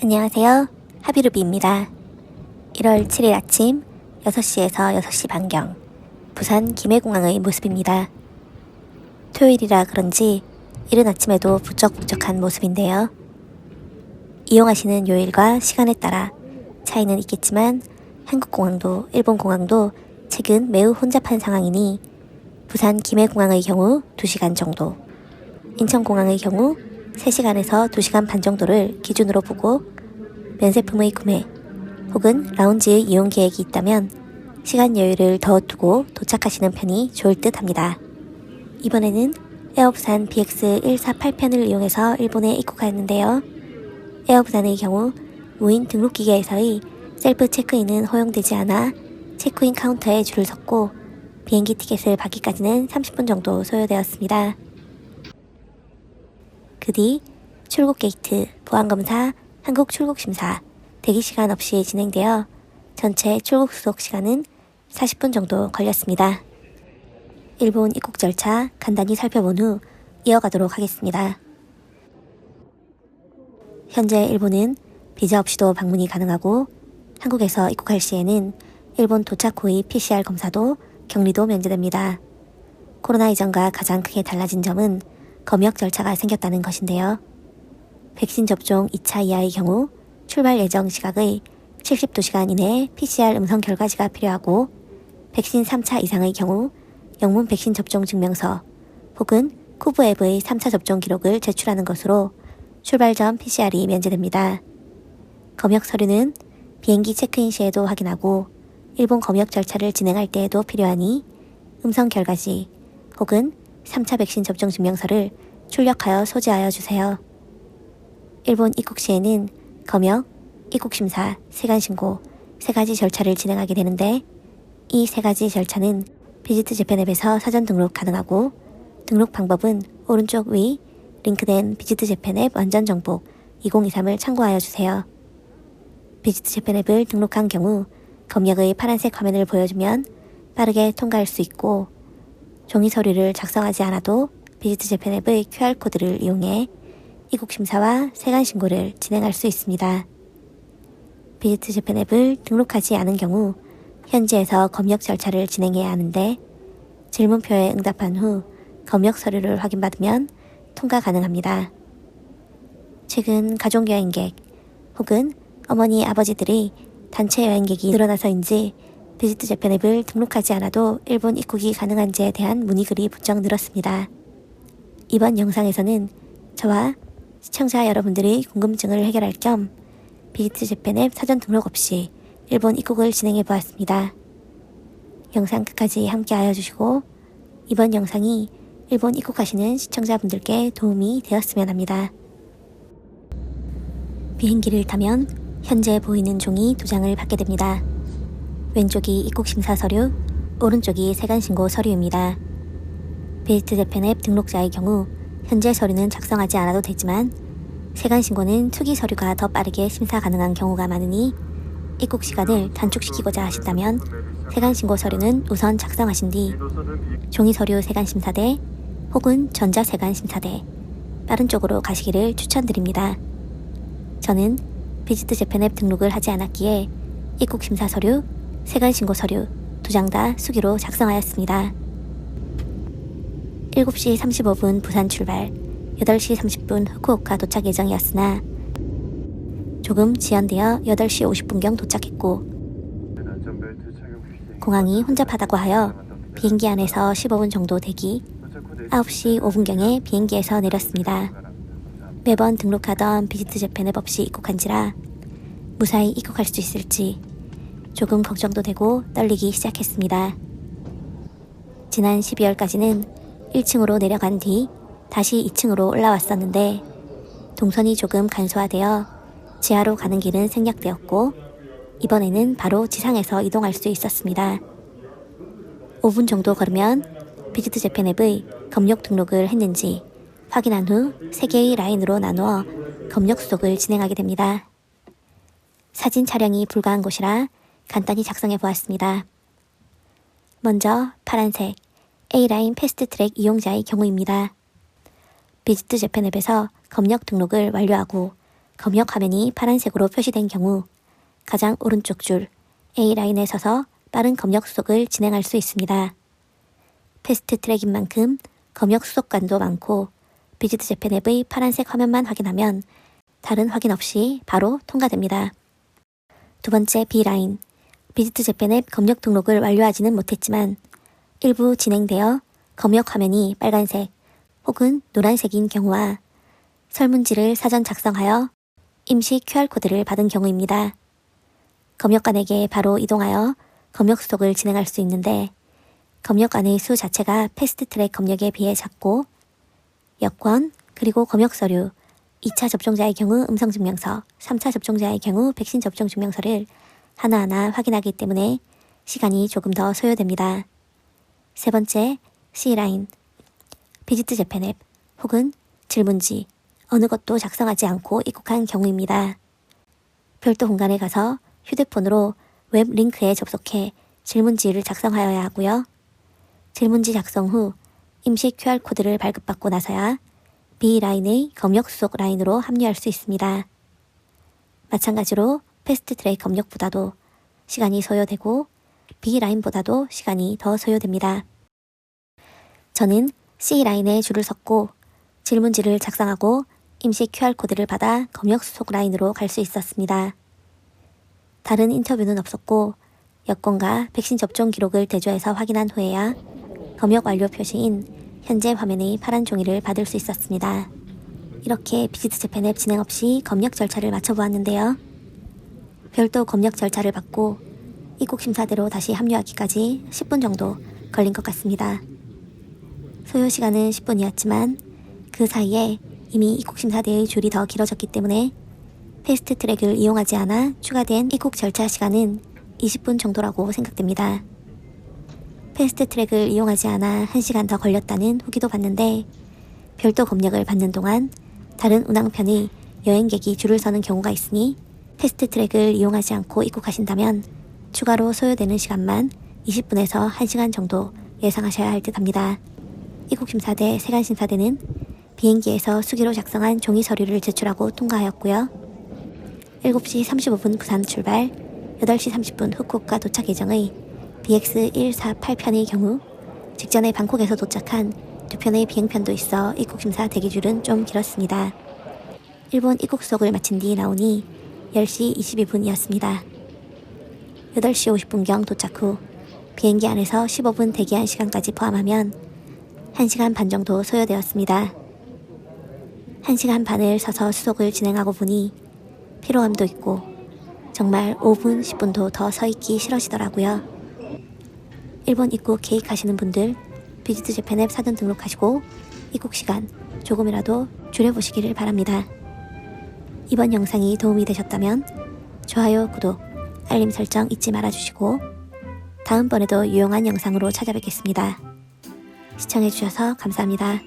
안녕하세요. 하비루비입니다. 1월 7일 아침 6시에서 6시 반경 부산 김해공항의 모습입니다. 토요일이라 그런지 이른 아침에도 부쩍부쩍한 모습인데요. 이용하시는 요일과 시간에 따라 차이는 있겠지만 한국공항도 일본공항도 최근 매우 혼잡한 상황이니 부산 김해공항의 경우 2시간 정도, 인천공항의 경우 3시간에서 2시간 반 정도를 기준으로 보고 면세품의 구매 혹은 라운지의 이용 계획이 있다면 시간 여유를 더 두고 도착하시는 편이 좋을 듯 합니다. 이번에는 에어부산 BX148편을 이용해서 일본에 입국하였는데요. 에어부산의 경우 무인 등록기계에서의 셀프 체크인은 허용되지 않아 체크인 카운터에 줄을 섰고 비행기 티켓을 받기까지는 30분 정도 소요되었습니다. 그 뒤 출국 게이트, 보안검사, 한국 출국심사, 대기시간 없이 진행되어 전체 출국 수속 시간은 40분 정도 걸렸습니다. 일본 입국 절차 간단히 살펴본 후 이어가도록 하겠습니다. 현재 일본은 비자 없이도 방문이 가능하고 한국에서 입국할 시에는 일본 도착 후의 PCR 검사도 격리도 면제됩니다. 코로나 이전과 가장 크게 달라진 점은 검역 절차가 생겼다는 것인데요. 백신 접종 2차 이하의 경우 출발 예정 시각의 72시간 이내에 PCR 음성 결과지가 필요하고 백신 3차 이상의 경우 영문 백신 접종 증명서 혹은 쿠브 앱의 3차 접종 기록을 제출하는 것으로 출발 전 PCR이 면제됩니다. 검역 서류는 비행기 체크인 시에도 확인하고 일본 검역 절차를 진행할 때에도 필요하니 음성 결과지 혹은 3차 백신 접종 증명서를 출력하여 소지하여 주세요. 일본 입국 시에는 검역, 입국심사, 세관신고 3가지 절차를 진행하게 되는데 이 3가지 절차는 비지트 재팬 앱에서 사전 등록 가능하고 등록 방법은 오른쪽 위 링크된 비지트 재팬 앱 완전 정복 2023을 참고하여 주세요. 비지트 재팬 앱을 등록한 경우 검역의 파란색 화면을 보여주면 빠르게 통과할 수 있고 종이 서류를 작성하지 않아도 비지트 재팬 앱의 QR코드를 이용해 입국심사와 세관신고를 진행할 수 있습니다. 비지트 재팬 앱을 등록하지 않은 경우 현지에서 검역 절차를 진행해야 하는데 질문표에 응답한 후 검역 서류를 확인받으면 통과 가능합니다. 최근 가족여행객 혹은 어머니 아버지들이 단체 여행객이 늘어나서인지 비지트 재팬 앱을 등록하지 않아도 일본 입국이 가능한지에 대한 문의글이 부쩍 늘었습니다. 이번 영상에서는 저와 시청자 여러분들의 궁금증을 해결할 겸 비지트 재팬 앱 사전 등록 없이 일본 입국을 진행해 보았습니다. 영상 끝까지 함께 하여 주시고 이번 영상이 일본 입국하시는 시청자분들께 도움이 되었으면 합니다. 비행기를 타면 현재 보이는 종이 2장을 받게 됩니다. 왼쪽이 입국심사 서류, 오른쪽이 세관신고 서류입니다. 비지트 재팬 앱 등록자의 경우 현재 서류는 작성하지 않아도 되지만 세관신고는 투기 서류가 더 빠르게 심사 가능한 경우가 많으니 입국 시간을 단축시키고자 하신다면 세관신고 서류는 우선 작성하신 뒤 종이 서류 세관심사대 혹은 전자세관심사대 빠른 쪽으로 가시기를 추천드립니다. 저는 비지트 재팬 앱 등록을 하지 않았기에 입국심사 서류, 세관신고 서류 2장 다 수기로 작성하였습니다. 7시 35분 부산 출발, 8시 30분 후쿠오카 도착 예정이었으나 조금 지연되어 8시 50분경 도착했고 공항이 혼잡하다고 하여 비행기 안에서 15분 정도 대기, 9시 5분경에 비행기에서 내렸습니다. 매번 등록하던 비지트 재팬 앱 없이 입국한지라 무사히 입국할 수 있을지 조금 걱정도 되고 떨리기 시작했습니다. 지난 12월까지는 1층으로 내려간 뒤 다시 2층으로 올라왔었는데 동선이 조금 간소화되어 지하로 가는 길은 생략되었고 이번에는 바로 지상에서 이동할 수 있었습니다. 5분 정도 걸으면 비지트 재팬 앱의 검역 등록을 했는지 확인한 후 3개의 라인으로 나누어 검역 수속을 진행하게 됩니다. 사진 촬영이 불가한 곳이라 간단히 작성해 보았습니다. 먼저 파란색 A라인 패스트트랙 이용자의 경우입니다. 비지트 재팬 앱에서 검역 등록을 완료하고 검역 화면이 파란색으로 표시된 경우 가장 오른쪽 줄 A라인에 서서 빠른 검역 수속을 진행할 수 있습니다. 패스트 트랙인 만큼 검역 수속관도 많고 비지트 재팬 앱의 파란색 화면만 확인하면 다른 확인 없이 바로 통과됩니다. 두 번째 B라인, 비지트 재팬 앱 검역 등록을 완료하지는 못했지만 일부 진행되어 검역 화면이 빨간색 혹은 노란색인 경우와 설문지를 사전 작성하여 임시 QR코드를 받은 경우입니다. 검역관에게 바로 이동하여 검역 수속을 진행할 수 있는데 검역관의 수 자체가 패스트트랙 검역에 비해 작고 여권 그리고 검역 서류, 2차 접종자의 경우 음성증명서, 3차 접종자의 경우 백신 접종 증명서를 하나하나 확인하기 때문에 시간이 조금 더 소요됩니다. 세 번째, C라인, 비지트 재팬 앱 혹은 질문지, 어느 것도 작성하지 않고 입국한 경우입니다. 별도 공간에 가서 휴대폰으로 웹 링크에 접속해 질문지를 작성하여야 하고요. 질문지 작성 후 임시 QR코드를 발급받고 나서야 B라인의 검역 수속 라인으로 합류할 수 있습니다. 마찬가지로 패스트트랙 검역보다도 시간이 소요되고 B라인보다도 시간이 더 소요됩니다. 저는 C라인에 줄을 섰고 질문지를 작성하고 임시 QR코드를 받아 검역 수속 라인으로 갈 수 있었습니다. 다른 인터뷰는 없었고 여권과 백신 접종 기록을 대조해서 확인한 후에야 검역 완료 표시인 현재 화면의 파란 종이를 받을 수 있었습니다. 이렇게 비지트 재팬 앱 진행 없이 검역 절차를 마쳐보았는데요. 별도 검역 절차를 받고 입국 심사대로 다시 합류하기까지 10분 정도 걸린 것 같습니다. 소요 시간은 10분이었지만 그 사이에 이미 입국 심사대의 줄이 더 길어졌기 때문에 패스트 트랙을 이용하지 않아 추가된 입국 절차 시간은 20분 정도라고 생각됩니다. 패스트 트랙을 이용하지 않아 1시간 더 걸렸다는 후기도 봤는데 별도 검역을 받는 동안 다른 운항편의 여행객이 줄을 서는 경우가 있으니 패스트 트랙을 이용하지 않고 입국하신다면 추가로 소요되는 시간만 20분에서 1시간 정도 예상하셔야 할 듯 합니다. 입국심사대, 세관심사대는 비행기에서 수기로 작성한 종이 서류를 제출하고 통과하였고요. 7시 35분 부산 출발, 8시 30분 후쿠오카 도착 예정의 BX148편의 경우 직전에 방콕에서 도착한 2편의 비행편도 있어 입국심사 대기줄은 좀 길었습니다. 일본 입국 수속을 마친 뒤 나오니 10시 22분이었습니다. 8시 50분경 도착 후 비행기 안에서 15분 대기한 시간까지 포함하면 1시간 반 정도 소요되었습니다. 1시간 반을 서서 수속을 진행하고 보니 피로함도 있고 정말 5분, 10분도 더 서 있기 싫어지더라고요. 일본 입국 계획하시는 분들 비지트 재팬 앱 사전 등록하시고 입국 시간 조금이라도 줄여보시기를 바랍니다. 이번 영상이 도움이 되셨다면 좋아요, 구독, 알림 설정 잊지 말아주시고 다음번에도 유용한 영상으로 찾아뵙겠습니다. 시청해주셔서 감사합니다.